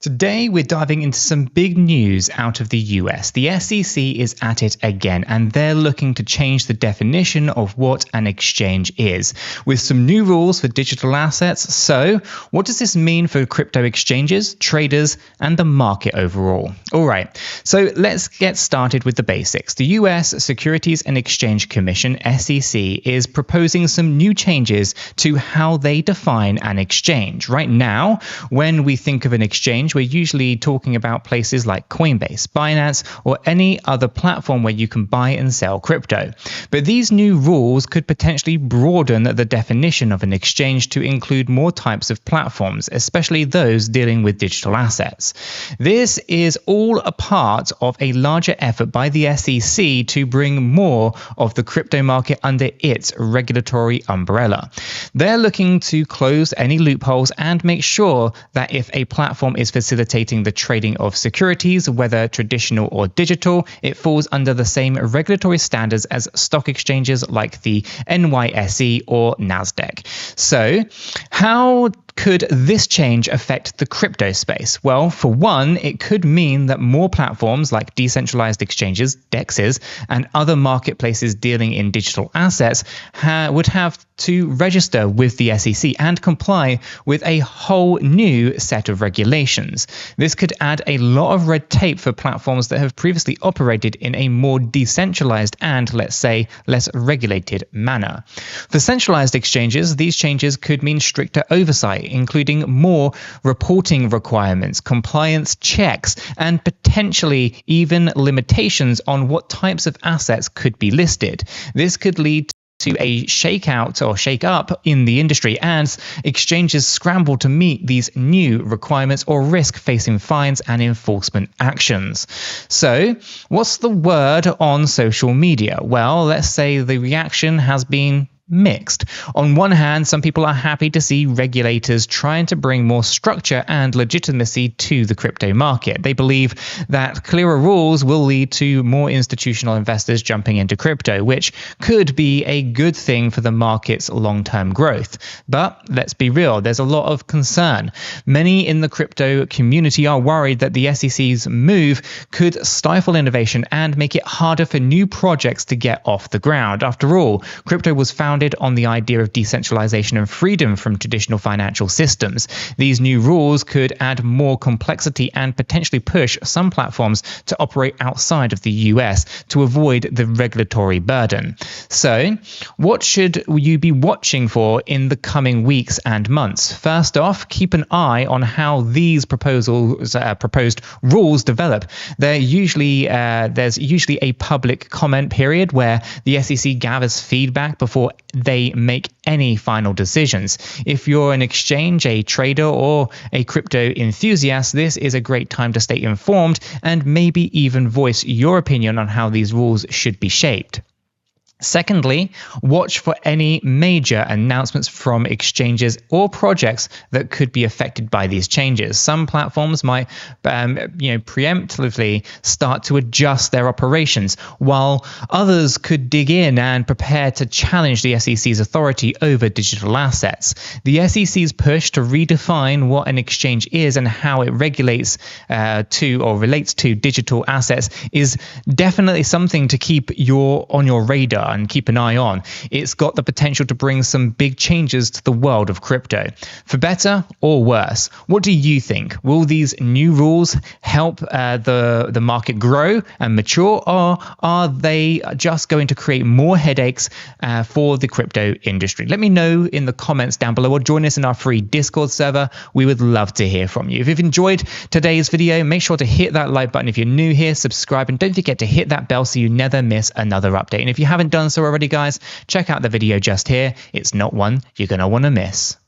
Today, we're diving into some big news out of the US. The SEC is at it again, and they're looking to change the definition of what an exchange is, with some new rules for digital assets. So, what does this mean for crypto exchanges, traders, and the market overall? All right, so let's get started with the basics. The US Securities and Exchange Commission, SEC, is proposing some new changes to how they define an exchange. Right now, when we think of an exchange, we're usually talking about places like Coinbase, Binance, or any other platform where you can buy and sell crypto. But these new rules could potentially broaden the definition of an exchange to include more types of platforms, especially those dealing with digital assets. This is all a part of a larger effort by the SEC to bring more of the crypto market under its regulatory umbrella. They're looking to close any loopholes and make sure that if a platform is facilitating the trading of securities, whether traditional or digital, it falls under the same regulatory standards as stock exchanges like the NYSE or NASDAQ. So, how could this change affect the crypto space? Well, for one, it could mean that more platforms like decentralized exchanges, DEXs, and other marketplaces dealing in digital assets would have to register with the SEC and comply with a whole new set of regulations. This could add a lot of red tape for platforms that have previously operated in a more decentralized and, let's say, less regulated manner. For centralized exchanges, these changes could mean stricter oversight, including more reporting requirements, compliance checks, and potentially even limitations on what types of assets could be listed. This could lead to a shakeout or shake up in the industry as exchanges scramble to meet these new requirements or risk facing fines and enforcement actions. So, what's the word on social media? Well, let's say the reaction has been mixed. On one hand, some people are happy to see regulators trying to bring more structure and legitimacy to the crypto market. They believe that clearer rules will lead to more institutional investors jumping into crypto, which could be a good thing for the market's long-term growth. But let's be real, there's a lot of concern. Many in the crypto community are worried that the SEC's move could stifle innovation and make it harder for new projects to get off the ground. After all, crypto was founded on the idea of decentralization and freedom from traditional financial systems. These new rules could add more complexity and potentially push some platforms to operate outside of the US to avoid the regulatory burden. So, what should you be watching for in the coming weeks and months? First off, keep an eye on how these proposed rules develop. There's usually a public comment period where the SEC gathers feedback before they make any final decisions. If you're an exchange, a trader, or a crypto enthusiast, this is a great time to stay informed and maybe even voice your opinion on how these rules should be shaped. Secondly, watch for any major announcements from exchanges or projects that could be affected by these changes. Some platforms might preemptively start to adjust their operations, while others could dig in and prepare to challenge the SEC's authority over digital assets. The SEC's push to redefine what an exchange is and how it regulates relates to digital assets is definitely something to keep on your radar and keep an eye on. It's got the potential to bring some big changes to the world of crypto. For better or worse, what do you think? Will these new rules help the market grow and mature, or are they just going to create more headaches for the crypto industry? Let me know in the comments down below, or join us in our free Discord server. We would love to hear from you. If you've enjoyed today's video, make sure to hit that like button. If you're new here, subscribe, and don't forget to hit that bell so you never miss another update. And if you haven't done so already, guys, check out the video just here. It's not one you're going to want to miss.